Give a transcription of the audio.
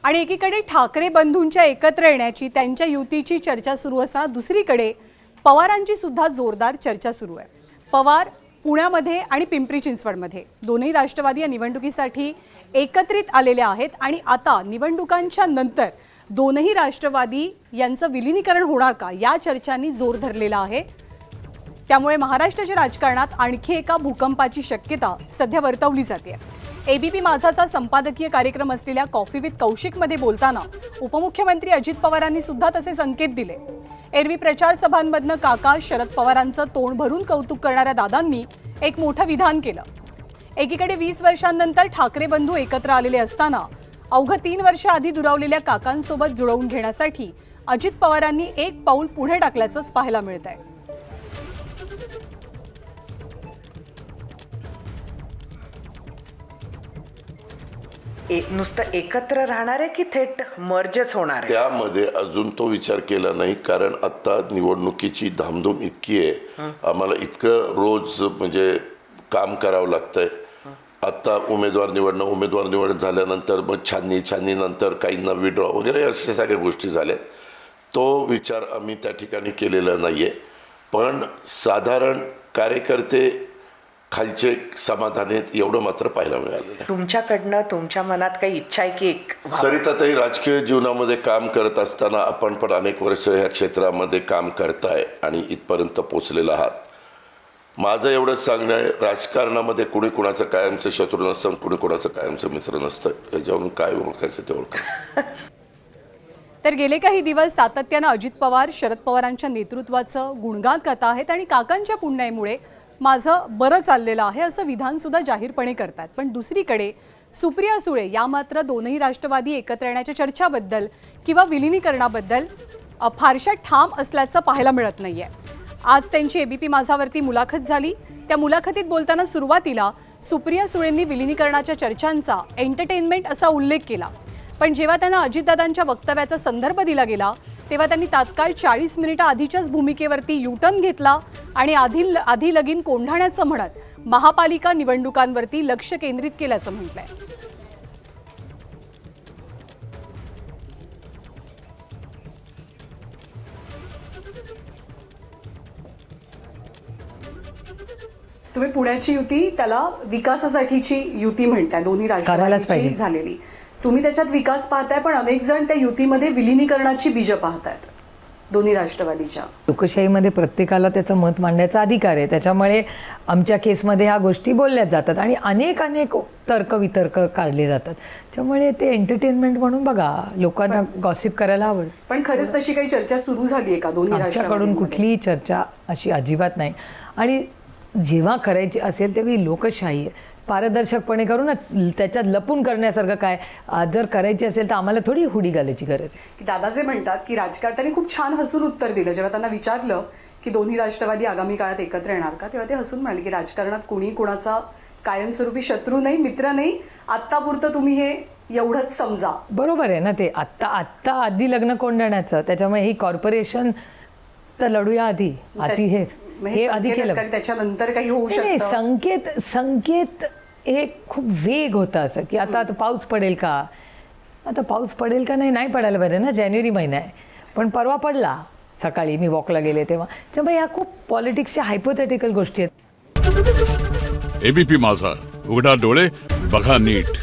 आणि एकीकडे ठाकरे बंधूंच्या एकत्र येण्याची त्यांच्या युतीची चर्चा सुरू असताना दुसरीकडे पवारांची सुद्धा जोरदार चर्चा सुरू आहे। पवार पुण्यामध्ये आणि पिंपरी चिंचवडमध्ये दोन्ही राष्ट्रवादी या निवडणुकीसाठी एकत्रित आलेले आहेत आणि आता निवडणुकांच्या नंतर दोन्ही राष्ट्रवादी यांचं विलीनीकरण होणार का या चर्चांनी जोर धरलेला आहे। त्यामुळे महाराष्ट्राच्या राजकारणात आणखी एका भूकंपाची शक्यता सध्या वर्तवली जाते। एबीपी माझाचा संपादकीय कार्यक्रम असलेल्या कॉफी विथ कौशिकमध्ये बोलताना उपमुख्यमंत्री अजित पवारांनी सुद्धा तसे संकेत दिले। एरवी प्रचार सभांमधनं काका शरद पवारांचं तोंड भरून कौतुक करणाऱ्या दादांनी एक मोठं विधान केलं। एकीकडे 20 वर्षांनंतर ठाकरे बंधू एकत्र आलेले असताना अवघं 3 वर्ष आधी दुरावलेल्या काकांसोबत जुळवून घेण्यासाठी अजित पवारांनी एक पाऊल पुढे टाकल्याचंच पाहायला मिळत आहे। नुसतं एकत्र राहणार आहे की थेट मर्जच होणार आहे? त्यामध्ये अजून तो विचार केला नाही, कारण आता निवडणुकीची धामधूम इतकी आहे, आम्हाला इतकं रोज म्हणजे काम करावं लागतंय। आता उमेदवार निवड झाल्यानंतर मग छाननी नंतर काहींना विड्रॉ वगैरे अशा सगळ्या गोष्टी झाल्या। तो विचार आम्ही त्या ठिकाणी केलेला नाहीये, पण साधारण कार्यकर्ते खालचे समाधान आहेत एवढं मात्र पाहायला मिळालं। तुमच्याकडनं तुमच्या मनात काही इच्छा आहे की एक सरिताताई राजकीय जीवनामध्ये काम करत असताना आपण पण अनेक वर्ष ह्या क्षेत्रामध्ये काम करताय आणि इथपर्यंत पोहोचलेला आहात। माझं एवढंच सांगणं आहे, राजकारणामध्ये कुणी कुणाचं कायमचं शत्रू नसतं, कुणी कुणाचं कायमचं मित्र नसतं। याच्यावरून काय ओळखायचं ते ओळखा। तर गेले काही दिवस सातत्यानं अजित पवार शरद पवारांच्या नेतृत्वाचं गुणगान करत आहेत आणि काकांच्या पुण्याईमुळे माझं बरं चाललेलं आहे असं विधान सुद्धा जाहीरपणे करतात। पण दुसरीकडे सुप्रिया सुळे या मात्र दोन्ही राष्ट्रवादी एकत्र येण्याच्या चर्चाबद्दल किंवा विलीनीकरणाबद्दल फारशा ठाम असल्याचं पाहायला मिळत नाहीये। आज त्यांची एबीपी माझावरती मुलाखत झाली। त्या मुलाखतीत बोलताना सुरुवातीला सुप्रिया सुळेंनी विलीनीकरणाच्या चर्चांचा एंटरटेनमेंट असा उल्लेख केला, पण जेव्हा त्यांना अजितदादांच्या वक्तव्याचा संदर्भ दिला गेला तेव्हा त्यांनी तात्काळ 40 मिनिटं आधीच्याच भूमिकेवरती युटर्न घेतला आणि आधी लगीन कोंढाण्याचं म्हणत महापालिका निवडणुकांवरती लक्ष केंद्रित केल्याचं म्हटलंय। तुम्ही पुण्याची युती त्याला विकासासाठीची युती म्हणताय, दोन्ही राष्ट्रवादीची झालेली, तुम्ही त्याच्यात विकास पाहताय, पण अनेक जण त्या युतीमध्ये विलीनीकरणाची बीजं पाहतायत दोन्ही राष्ट्रवादीच्या। लोकशाहीमध्ये प्रत्येकाला त्याचं मत मांडण्याचा अधिकार आहे, त्याच्यामुळे आमच्या केसमध्ये ह्या गोष्टी बोलल्या जातात आणि अनेक तर्कवितर्क काढले जातात। त्यामुळे ते एंटरटेनमेंट म्हणून बघा, लोकांना गॉसिप करायला आवड। पण खरंच तशी काही चर्चा सुरू झाली आहे का दोन्ही राष्ट्रवादीकडून? कुठलीही चर्चा अशी अजिबात नाही। आणि जेव्हा करायची असेल तेव्हा लोकशाही आहे, पारदर्शकपणे करूनच, त्याच्यात लपून करण्यासारखं काय? जर करायची असेल तर आम्हाला थोडी हुडी घालायची गरज आहे। दादाजे म्हणतात की राजकारत्यांनी खूप छान हसून उत्तर दिलं जेव्हा त्यांना विचारलं की दोन्ही राष्ट्रवादी आगामी काळात एकत्र येणार का, तेव्हा ते हसून म्हणाले की राजकारणात कुणी कुणाचा कायमस्वरूपी शत्रू नाही, मित्र नाही, आत्तापुरतं तुम्ही हे एवढंच समजा। बरोबर आहे ना ते। आत्ता आधी लग्न कोंढण्याचं, त्याच्यामुळे ही कॉर्पोरेशन तर लढूया आधी हे आधी केलं, त्याच्यानंतर काही होऊ शकतं। संकेत एक खूप वेग होता असं की आता पाऊस पडेल का, आता पाऊस पडेल का नाही पडायला पाहिजे ना, जानेवारी महिना आहे, पण परवा पडला सकाळी मी वॉकला गेले तेव्हा। त्यामुळे या खूप पॉलिटिक्सच्या हायपोथेटिकल गोष्टी आहेत। एबीपी माझा, उघडा डोळे बघा नीट।